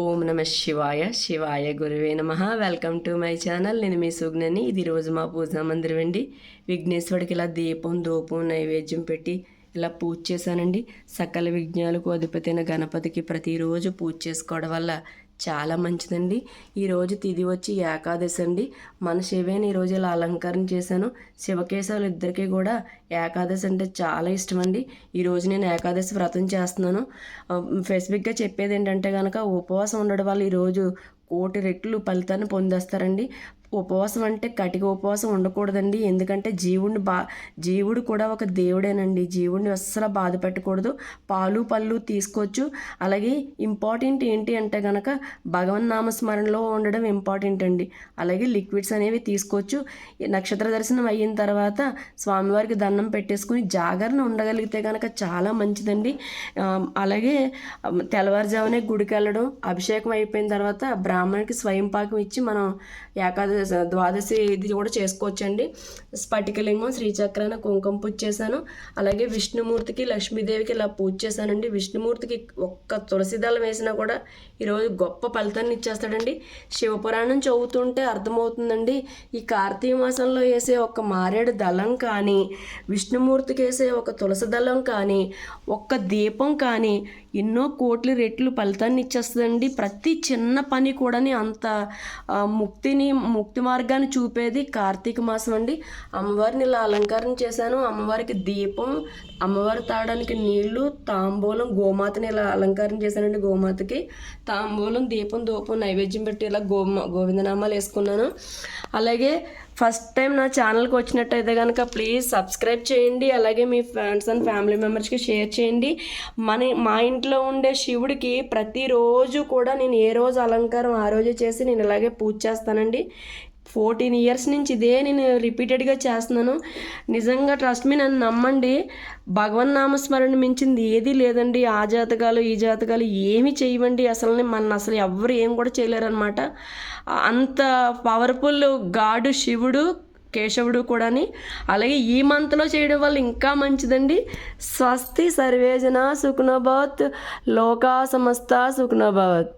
ఓం నమ శివాయ శివాయ గురువే నమ. Welcome to my channel. నేను మీ సుజ్ఞని. ఇది రోజు మా పూజా మందిరం అండి. విఘ్నేశ్వరుడికి ఇలా దీపం ధూపం నైవేద్యం పెట్టి ఇలా పూజ చేశానండి. సకల విఘ్నాలకు అధిపతి అయిన గణపతికి ప్రతిరోజు పూజ చేసుకోవడం వల్ల చాలా మంచిదండి. ఈరోజు తిథి వచ్చి ఏకాదశి అండి. మన శివేని ఈరోజు ఇలా అలంకరణ చేశాను. శివకేశవులు ఇద్దరికీ కూడా ఏకాదశి అంటే చాలా ఇష్టం అండి. ఈరోజు నేను ఏకాదశి వ్రతం చేస్తున్నాను. స్పెసిఫిక్గా చెప్పేది ఏంటంటే కనుక ఉపవాసం ఉండడం వల్ల ఈరోజు కోటి రెట్లు ఫలితాన్ని పొందేస్తారండి. ఉపవాసం అంటే కటిక ఉపవాసం ఉండకూడదండి. ఎందుకంటే జీవుడు కూడా ఒక దేవుడేనండి. జీవుడిని అస్సలు బాధ పెట్టకూడదు. పాలు పళ్ళు తీసుకోవచ్చు. అలాగే ఇంపార్టెంట్ ఏంటి అంటే కనుక భగవన్ నామస్మరణలో ఉండడం ఇంపార్టెంట్ అండి. అలాగే లిక్విడ్స్ అనేవి తీసుకోవచ్చు. నక్షత్ర దర్శనం అయిన తర్వాత స్వామివారికి దండం పెట్టేసుకుని జాగరణ ఉండగలిగితే కనుక చాలా మంచిదండి. అలాగే తెల్లవారుజామునే గుడికి వెళ్ళడం, అభిషేకం అయిపోయిన తర్వాత బ్రాహ్మణికి స్వయం పాకం ఇచ్చి మనం ద్వాదశి ఇది కూడా చేసుకోవచ్చండి. స్ఫటికలింగం శ్రీచక్రాన కుంకుమ పూజ చేశాను. అలాగే విష్ణుమూర్తికి లక్ష్మీదేవికి ఇలా పూజ చేశానండి. విష్ణుమూర్తికి ఒక్క తులసి దళం వేసినా కూడా ఈరోజు గొప్ప ఫలితాన్ని ఇచ్చేస్తాడండి. శివపురాణం చదువుతుంటే అర్థమవుతుందండి. ఈ కార్తీక మాసంలో వేసే ఒక మారేడు దళం కానీ, విష్ణుమూర్తికి వేసే ఒక తులసి దళం కానీ, ఒక్క దీపం కానీ ఎన్నో కోట్ల రెట్లు ఫలితాన్ని ఇచ్చేస్తుందండి. ప్రతి చిన్న పని కూడా అంత ముక్తి మార్గాన్ని చూపేది కార్తీక మాసం అండి. అమ్మవారిని ఇలా అలంకరణ చేశాను. అమ్మవారికి దీపం, అమ్మవారి తాగడానికి నీళ్లు, తాంబూలం, గోమాతని ఇలా అలంకరణ చేశానండి. గోమాతకి తాంబూలం, దీపం, ధూపం నైవేద్యం పెట్టి ఇలా గోవిందనామాలు వేసుకున్నాను. అలాగే ఫస్ట్ టైం నా ఛానల్కి వచ్చినట్టయితే కనుక ప్లీజ్ సబ్స్క్రైబ్ చేయండి. అలాగే మీ ఫ్రెండ్స్ అండ్ ఫ్యామిలీ మెంబర్స్కి షేర్ చేయండి. మా ఇంట్లో ఉండే శివుడికి ప్రతిరోజు కూడా నేను ఏ రోజు అలంకారం ఆ రోజే చేసి నేను ఇలాగే పూజ చేస్తానండి. 14 years నుంచి ఇదే నేను రిపీటెడ్గా చేస్తున్నాను. నిజంగా ట్రస్ట్ మీ, నన్ను నమ్మండి. భగవన్ నామస్మరణ మించింది ఏదీ లేదండి. ఆ జాతకాలు ఈ జాతకాలు ఏమి చేయవండి. అసలు ఎవరు ఏం కూడా చేయలేరు అనమాట. అంత పవర్ఫుల్ గాడు శివుడు, కేశవుడు కూడాని. అలాగే ఈ మంత్లో చేయడం వల్ల ఇంకా మంచిదండి. స్వస్తి సర్వేజన సుఖనభవత్, లోకా సమస్త సుఖనభవత్.